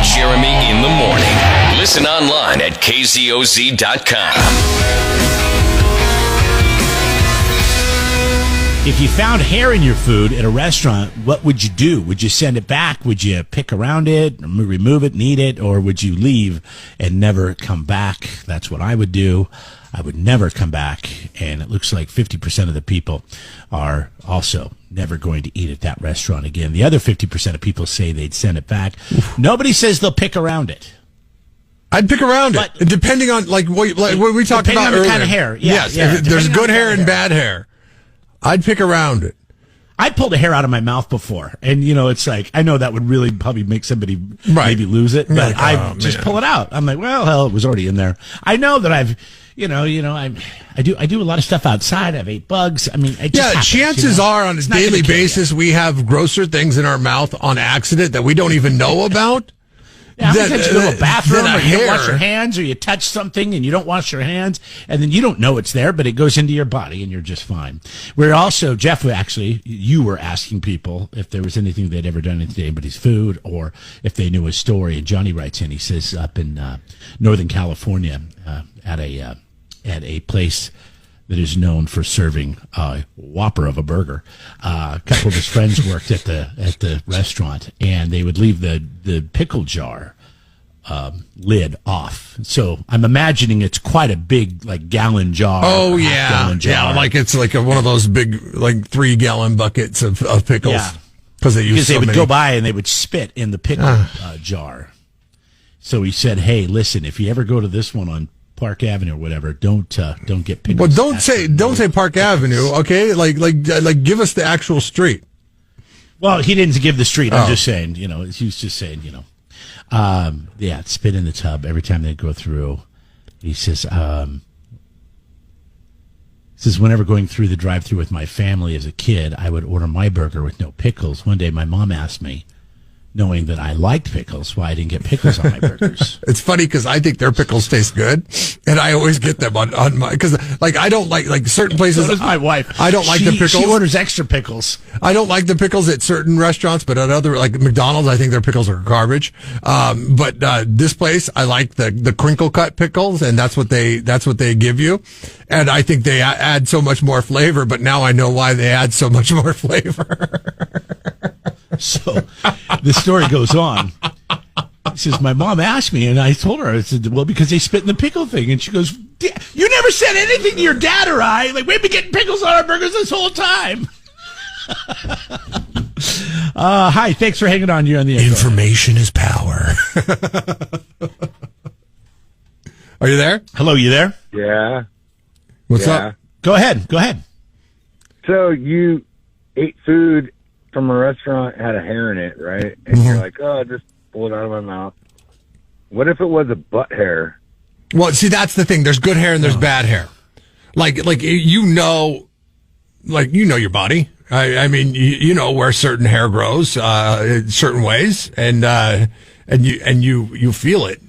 Jeremy in the morning. Listen online at KZOZ.com. If you found hair in your food at a restaurant, what would you do? Would you send it back? Would you pick around it, remove it, and eat it? Or would you leave and never come back? That's what I would do. I would never come back. And it looks like 50% of the people are also never going to eat at that restaurant again. The other 50% of people say they'd send it back. Nobody says they'll pick around it. I'd pick around it, depending on what we talked about earlier. The kind of hair. Yeah, yes, yeah, there's good hair and bad hair. I'd pick around it. I pulled a hair out of my mouth before, and it's like I know that would really probably make somebody maybe lose it, but I just pull it out. I'm like, well, hell, it was already in there. I know that I've, I do a lot of stuff outside. I've ate bugs. I mean, chances are on a daily basis we have grosser things in our mouth on accident that we don't even know about. Yeah, sometimes you go to a bathroom or you don't wash your hands, or you touch something and you don't wash your hands, and then you don't know it's there, but it goes into your body and you're just fine. We're also, Jeff, you were asking people if there was anything they'd ever done to anybody's food or if they knew a story. And Johnny writes in, he says up in Northern California at a place that is known for serving a whopper of a burger. A couple of his friends worked at the restaurant, and they would leave the pickle jar lid off. So I'm imagining it's quite a big gallon jar. Oh yeah, gallon jar. Yeah, like it's like one of those big 3-gallon buckets of pickles. Yeah, because they would go by and they would spit in the pickle jar. So he said, "Hey, listen, if you ever go to this one on Park Avenue or whatever, don't get pickles." Well, don't say Park Avenue, okay? Like give us the actual street. Well, he didn't give the street. I'm just saying, he was just saying, spit in the tub every time they go through. He says, whenever going through the drive-thru with my family as a kid, I would order my burger with no pickles. One day, my mom asked me, knowing that I liked pickles, why I didn't get pickles on my burgers. It's funny because I think their pickles taste good, and I always get them on my, because I don't like certain places. So does my wife. I don't like the pickles. She orders extra pickles. I don't like the pickles at certain restaurants, but at other, like McDonald's, I think their pickles are garbage. But this place, I like the crinkle cut pickles, and that's what they give you. And I think they add so much more flavor, but now I know why they add so much more flavor. So the story goes on. He says, my mom asked me, and I told her, I said, well, because they spit in the pickle thing. And she goes, you never said anything to your dad or I. Like, we've been getting pickles on our burgers this whole time. Hi, thanks for hanging on. You're on the air. Information is power. Are you there? Hello, you there? Yeah. What's up? Go ahead. So you ate food from a restaurant, had a hair in it, right? And you're like, oh, I just pulled it out of my mouth. What if it was a butt hair? Well, see, that's the thing. There's good hair and there's bad hair. Like your body. I mean, you know where certain hair grows, certain ways, and you feel it,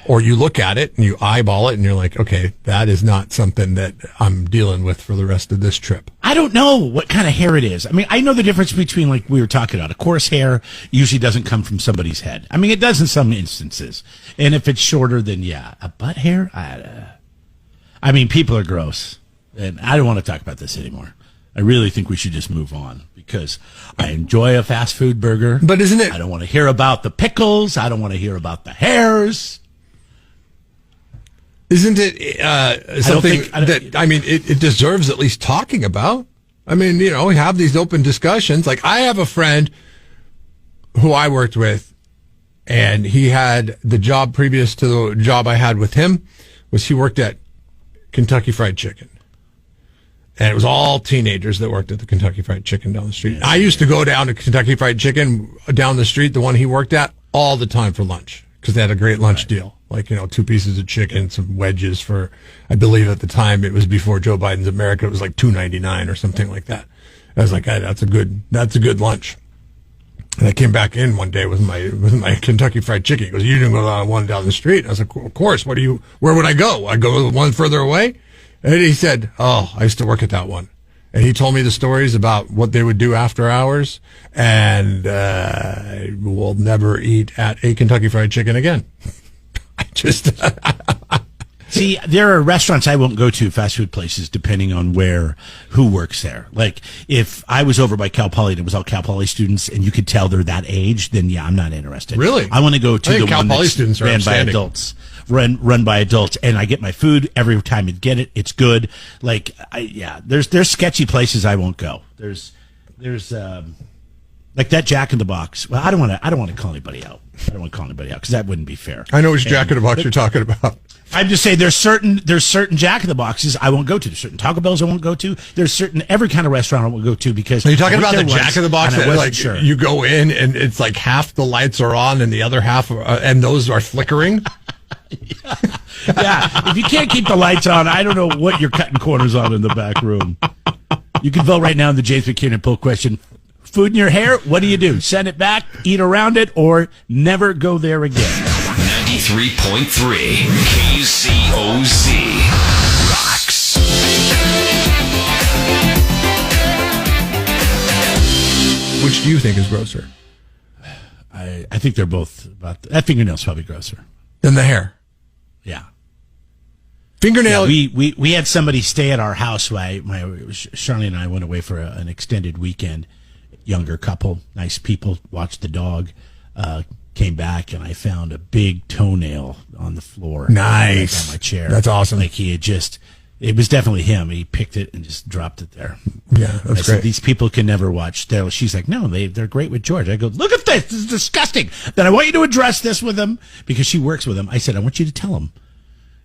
or you look at it and you eyeball it and you're like, okay, that is not something that I'm dealing with for the rest of this trip. I don't know what kind of hair it is. I mean, I know the difference between, like we were talking about, a coarse hair usually doesn't come from somebody's head. I mean, it does in some instances. And if it's shorter, then yeah. A butt hair? I mean, people are gross. And I don't want to talk about this anymore. I really think we should just move on because I enjoy a fast food burger. But isn't it? I don't want to hear about the pickles. I don't want to hear about the hairs. Isn't it something it deserves at least talking about? I mean, we have these open discussions. Like, I have a friend who I worked with, and he had the job previous to the job I had with him was he worked at Kentucky Fried Chicken. And it was all teenagers that worked at the Kentucky Fried Chicken down the street. I used to go down to Kentucky Fried Chicken down the street, the one he worked at, all the time for lunch because they had a great lunch deal. Like, 2 pieces of chicken, some wedges for, I believe at the time it was before Joe Biden's America, it was like $2.99 or something like that. I was like, hey, that's a good lunch. And I came back in one day with my Kentucky Fried Chicken. He goes, you didn't go down one down the street. And I was like, of course. Where would I go? I go one further away? And he said, oh, I used to work at that one. And he told me the stories about what they would do after hours. And I will never eat at a Kentucky Fried Chicken again. I just see. There are restaurants I won't go to, fast food places, depending on who works there. Like if I was over by Cal Poly and it was all Cal Poly students, and you could tell they're that age, then yeah, I'm not interested. Really, I want to go to the Cal one Poly that's students are ran by adults. Run by adults, and I get my food every time I get it. It's good. Like, there's sketchy places I won't go. There's like that Jack in the Box. Well, I don't want to call anybody out. I don't want to call anybody out because that wouldn't be fair. I know which Jack in the Box you're talking about. I'm just saying there's certain Jack in the Boxes I won't go to. There's certain Taco Bells I won't go to. There's certain every kind of restaurant I won't go to because. Are you talking about the Jack in the Box that like sure. you go in and it's like half the lights are on and the other half and those are flickering? Yeah, if you can't keep the lights on, I don't know what you're cutting corners on in the back room. You can vote right now in the James McKinnon poll question. Food in your hair, what do? Send it back, eat around it, or never go there again. 93.3 KZOZ rocks. Which do you think is grosser? I think they're both about that fingernail's probably grosser than the hair. Yeah. Fingernail. Yeah, we had somebody stay at our house. Charlie and I went away for an extended weekend. Younger couple, nice people, watched the dog, came back, and I found a big toenail on the floor. Nice. On my chair. That's awesome. Like it was definitely him. He picked it and just dropped it there. Yeah, that's great. Said, these people can never watch. She's like, no, they're great with George. I go, look at this. This is disgusting. Then I want you to address this with them because she works with them. I said, I want you to tell them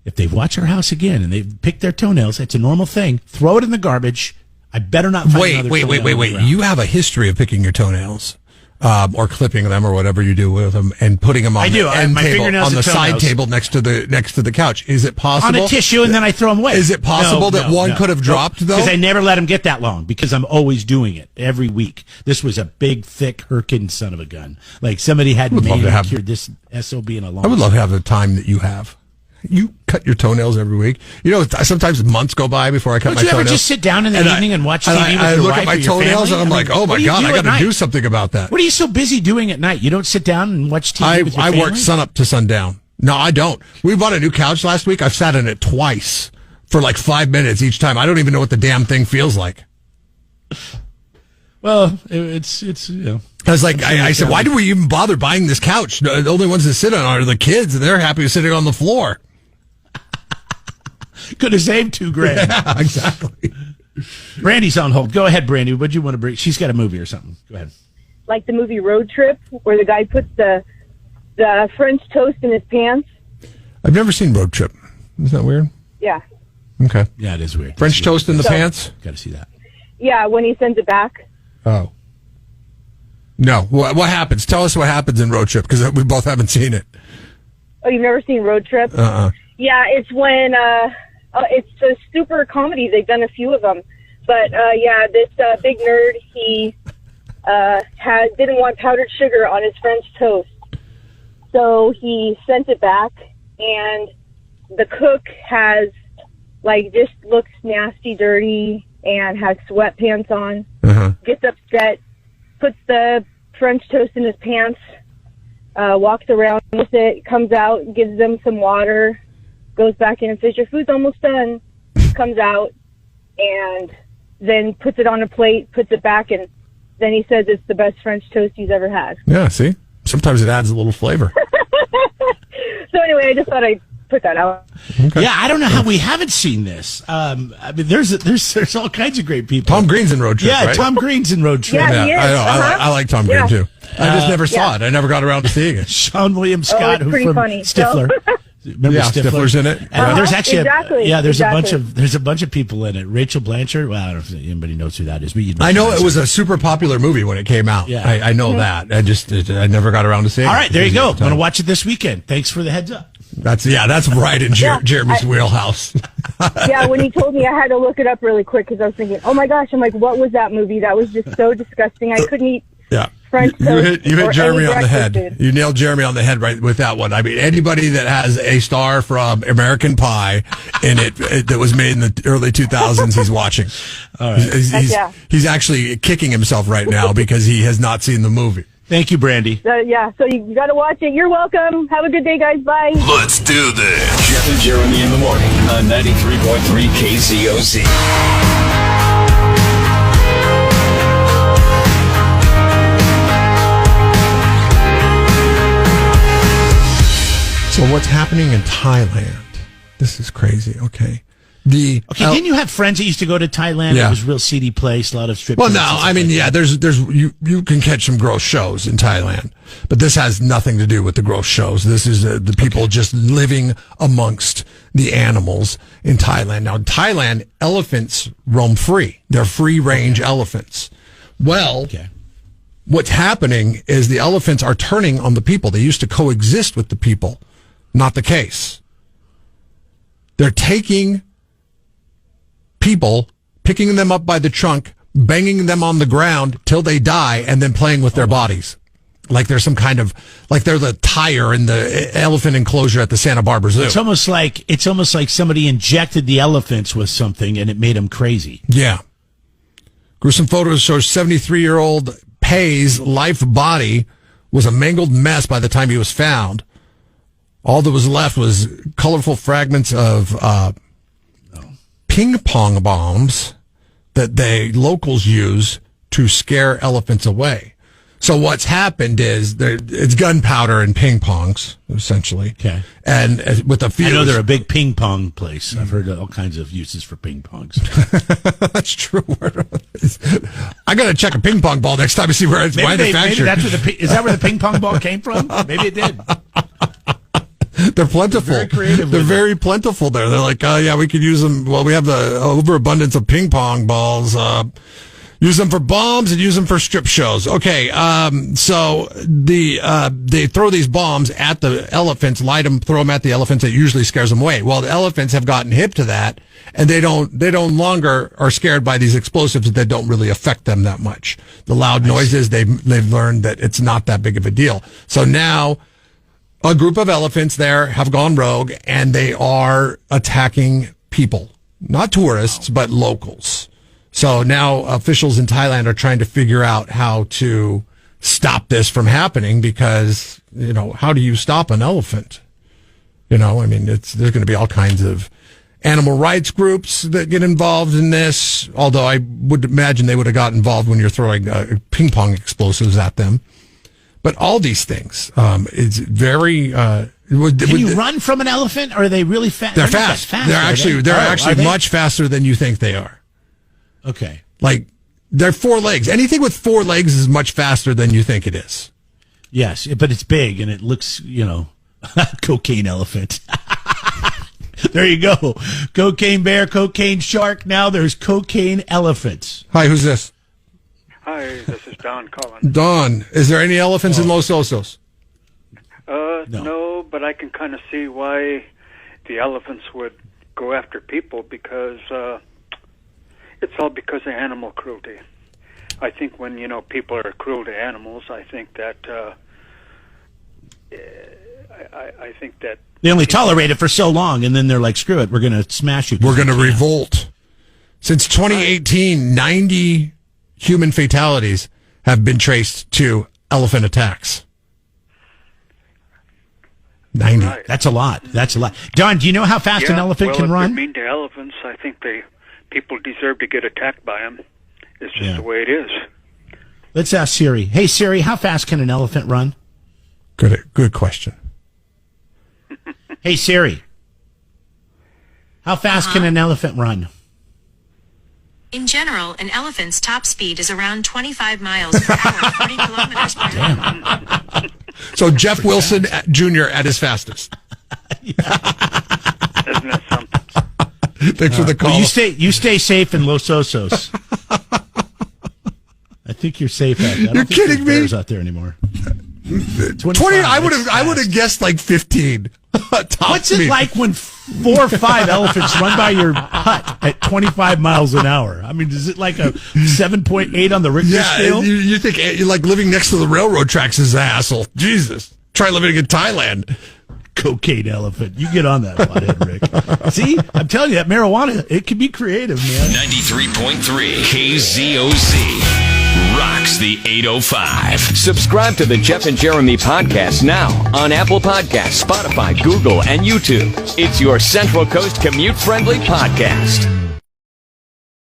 if they watch our house again and they've picked their toenails, it's a normal thing. Throw it in the garbage. I better not find another toenail. Wait. You have a history of picking your toenails. Or clipping them, or whatever you do with them, and putting them on the end table, on the side table next to the couch. Is it possible on a tissue, and then I throw them away? Is it possible that one could have dropped though? Because I never let them get that long because I'm always doing it every week. This was a big, thick, Herkin son of a gun. Like somebody had manicured this SOB in a long. I would love to have the time that you have. You cut your toenails every week. You know, sometimes months go by before I cut my toenails. Don't you ever just sit down in the evening and watch TV with your wife? I look at my toenails and I'm like, oh my God, I got to do something about that. What are you so busy doing at night? You don't sit down and watch TV with your family? I work sun up to sundown. No, I don't. We bought a new couch last week. I've sat in it twice for like 5 minutes each time. I don't even know what the damn thing feels like. Well, it's you know. I was like, I said, why do we even bother buying this couch? The only ones that sit on it are the kids, and they're happy sitting on the floor. Could have saved $2,000. Yeah, exactly. Brandy's on hold. Go ahead, Brandy. What'd you want to bring? She's got a movie or something. Go ahead. Like the movie Road Trip, where the guy puts the French toast in his pants. I've never seen Road Trip. Isn't that weird? Yeah. Okay. Yeah, it is weird. French toast in the pants? Got to see that. Yeah, when he sends it back. Oh. No. What happens? Tell us what happens in Road Trip, because we both haven't seen it. Oh, you've never seen Road Trip? Yeah, it's when... it's a super comedy. They've done a few of them. But, this big nerd, he didn't want powdered sugar on his French toast. So he sent it back, and the cook has, just looks nasty, dirty, and has sweatpants on. Gets upset, puts the French toast in his pants, walks around with it, comes out, gives them some water, goes back in and says, your food's almost done, comes out, and then puts it on a plate, puts it back, and then he says it's the best French toast he's ever had. Yeah, see? Sometimes it adds a little flavor. So anyway, I just thought I'd put that out. Okay. Yeah, I don't know how we haven't seen this. I mean, there's all kinds of great people. Tom Green's in Road Trip, right? Tom Green's in Road Trip. Yeah, he is. I know. I like Tom Green, too. I just never saw it. I never got around to seeing it. Sean William Scott, who's from funny. Stifler. Remember Stifler's in it. There's actually exactly. there's a bunch of people in it. Rachel Blanchard. Well, I don't know if anybody knows who that is, but I know it was a super popular movie when it came out. Yeah. I know that. I never got around to seeing it. All right, there you go. I'm going to watch it this weekend. Thanks for the heads up. That's right in Jeremy's wheelhouse. Yeah, when he told me, I had to look it up really quick because I was thinking, oh my gosh, I'm like, what was that movie? That was just so disgusting. I couldn't eat French toast. You hit Jeremy on the head. Food. You nailed Jeremy on the head right with that one. I mean, anybody that has a star from American Pie in it that was made in the early 2000s, he's watching. All right. He's actually kicking himself right now because he has not seen the movie. Thank you, Brandy. So you got to watch it. You're welcome. Have a good day, guys. Bye. Let's do this. Jeff and Jeremy in the morning on 93.3 KZOZ. So what's happening in Thailand? This is crazy. Okay. Didn't you have friends that used to go to Thailand? Yeah. It was a real seedy place, a lot of strip. Well, no, I mean, yeah, there's you can catch some gross shows in Thailand, but this has nothing to do with the gross shows. This is the people just living amongst the animals in Thailand. Now, in Thailand, elephants roam free. They're free range elephants. Well, what's happening is the elephants are turning on the people. They used to coexist with the people. Not the case. They're taking people, picking them up by the trunk, banging them on the ground till they die, and then playing with their bodies. Like they're some kind of, like they're the tire in the elephant enclosure at the Santa Barbara Zoo. It's almost like somebody injected the elephants with something and it made them crazy. Yeah. Gruesome photos show 73-year-old Pei's life body was a mangled mess by the time he was found. All that was left was colorful fragments of ping pong bombs that the locals use to scare elephants away. So what's happened is it's gunpowder and ping pongs, essentially. Okay. And with a few... I know they're a big ping pong place. I've heard all kinds of uses for ping pongs. That's true. I got to check a ping pong ball next time to see where it's manufactured. Is that where the ping pong ball came from? Maybe it did. They're plentiful. They're very creative. They're very plentiful there. They're like, yeah, we could use them. Well, we have the overabundance of ping pong balls. Use them for bombs and use them for strip shows. Okay, so they throw these bombs at the elephants, light them, throw them at the elephants. It usually scares them away. Well, the elephants have gotten hip to that, and they don't longer are scared by these explosives that don't really affect them that much. The loud noises, they've learned that it's not that big of a deal. So now a group of elephants there have gone rogue, and they are attacking people, not tourists, but locals. So now officials in Thailand are trying to figure out how to stop this from happening because, how do you stop an elephant? I mean, there's going to be all kinds of animal rights groups that get involved in this, although I would imagine they would have got involved when you're throwing ping pong explosives at them. But all these things, it's very... Can you run from an elephant, or are they really fast? They're fast. They're actually much faster than you think they are. Okay. Like, they're 4 legs. Anything with 4 legs is much faster than you think it is. Yes, but it's big, and it looks, cocaine elephant. There you go. Cocaine bear, cocaine shark. Now there's cocaine elephants. Hi, who's this? Hi, this is Don calling. Don, is there any elephants in Los Osos? No, but I can kind of see why the elephants would go after people because it's all because of animal cruelty. I think when, people are cruel to animals, I think that I think that they only tolerate it for so long, and then they're like, screw it, we're going to smash you. We're going to revolt. Since 2018, 90 human fatalities have been traced to elephant attacks. 90. Right. That's a lot. Don, do you know how fast an elephant can run? If they're mean to elephants, I think people deserve to get attacked by them. It's just the way it is. Let's ask Siri. Hey, Siri, how fast can an elephant run? Good question. Hey, Siri, how fast can an elephant run? In general, an elephant's top speed is around 25 miles per hour, 40 kilometers per hour. So Jeff Wilson Jr. at his fastest. Isn't that something? Thanks for the call. Well, you stay safe in Los Osos. I think you're safe out there. You're kidding me? Out there anymore. 20. I would have guessed like 15. What's it like when 4 or 5 elephants run by your hut at 25 miles an hour? I mean, is it like a 7.8 on the Richter scale? You think you're like living next to the railroad tracks is a hassle. Jesus. Try living in Thailand. Cocaine elephant. You get on that, pothead, Rick. See? I'm telling you, that marijuana, it can be creative, man. 93.3 KZOZ. rocks the 805. Subscribe to the Jeff and Jeremy podcast now on Apple Podcasts, Spotify, Google, and YouTube. It's your Central Coast commute-friendly podcast.